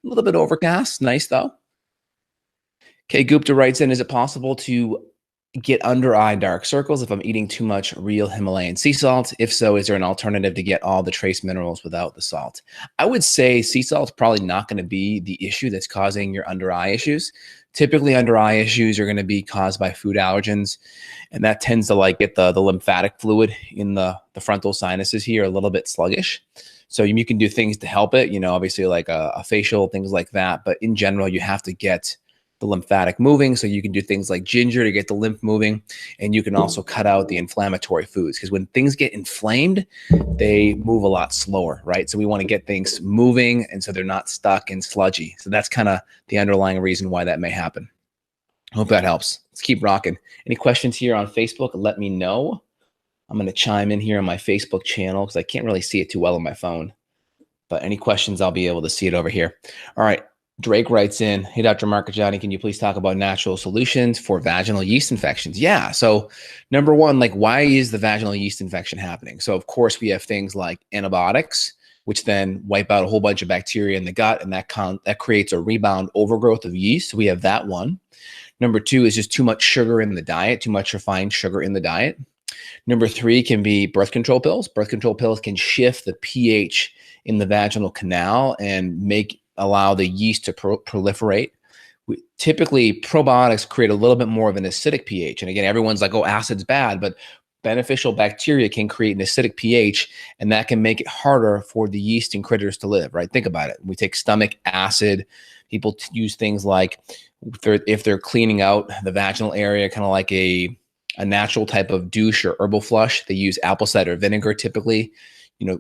A little bit overcast. Nice, though. Okay, Gupta writes in, is it possible to get under eye dark circles if I'm eating too much real Himalayan sea salt? If so, is there an alternative to get all the trace minerals without the salt? I would say sea salt's probably not going to be the issue that's causing your under eye issues. Typically, under eye issues are going to be caused by food allergens, and that tends to like get the lymphatic fluid in the frontal sinuses here a little bit sluggish. So you can do things to help it, obviously like a facial, things like that. But in general, you have to get the lymphatic moving. So you can do things like ginger to get the lymph moving. And you can also cut out the inflammatory foods, because when things get inflamed, they move a lot slower, right? So we want to get things moving, and so they're not stuck and sludgy. So that's kind of the underlying reason why that may happen. Hope that helps. Let's keep rocking. Any questions here on Facebook? Let me know. I'm going to chime in here on my Facebook channel because I can't really see it too well on my phone. But any questions, I'll be able to see it over here. All right. Drake writes in, hey, Dr. Marcajani, can you please talk about natural solutions for vaginal yeast infections? Yeah. So number one, like, why is the vaginal yeast infection happening? So of course we have things like antibiotics, which then wipe out a whole bunch of bacteria in the gut, and that creates a rebound overgrowth of yeast. So we have that one. Number two is just too much sugar in the diet, too much refined sugar in the diet. Number three can be birth control pills. Birth control pills can shift the pH in the vaginal canal and allow the yeast to proliferate. Typically, probiotics create a little bit more of an acidic pH. And again, everyone's like, oh, acid's bad, but beneficial bacteria can create an acidic pH, and that can make it harder for the yeast and critters to live, right? Think about it. We take stomach acid. People use things like, if they're cleaning out the vaginal area, kind of like a natural type of douche or herbal flush, they use apple cider vinegar typically,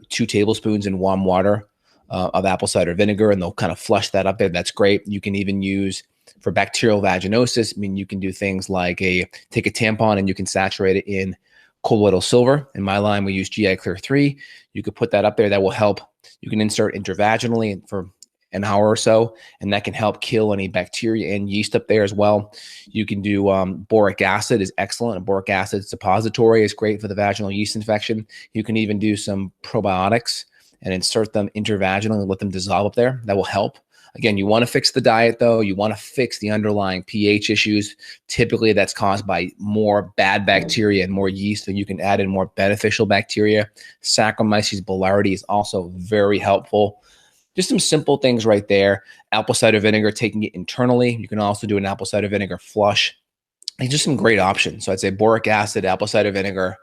2 tablespoons in warm water of apple cider vinegar, and they'll kind of flush that up there. That's great. You can even use for bacterial vaginosis. I mean, you can do things like take a tampon and you can saturate it in colloidal silver. In my line, we use GI Clear 3. You could put that up there. That will help. You can insert intravaginally for an hour or so, and that can help kill any bacteria and yeast up there as well. You can do boric acid is excellent. Boric acid suppository is great for the vaginal yeast infection. You can even do some probiotics and insert them intravaginally and let them dissolve up there. That will help. Again, you want to fix the diet, though. You want to fix the underlying pH issues. Typically, that's caused by more bad bacteria and more yeast, so you can add in more beneficial bacteria. Saccharomyces boulardii is also very helpful. Just some simple things right there. Apple cider vinegar, taking it internally. You can also do an apple cider vinegar flush. It's just some great options. So I'd say boric acid, apple cider vinegar.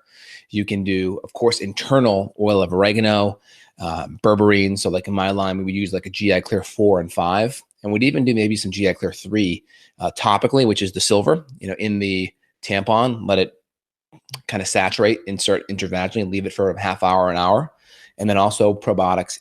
You can do, of course, internal oil of oregano, berberine. So like in my line, we would use like a GI Clear 4 and 5. And we'd even do maybe some GI Clear 3 topically, which is the silver, in the tampon. Let it kind of saturate, insert intravaginally, leave it for a half hour, an hour. And then also probiotics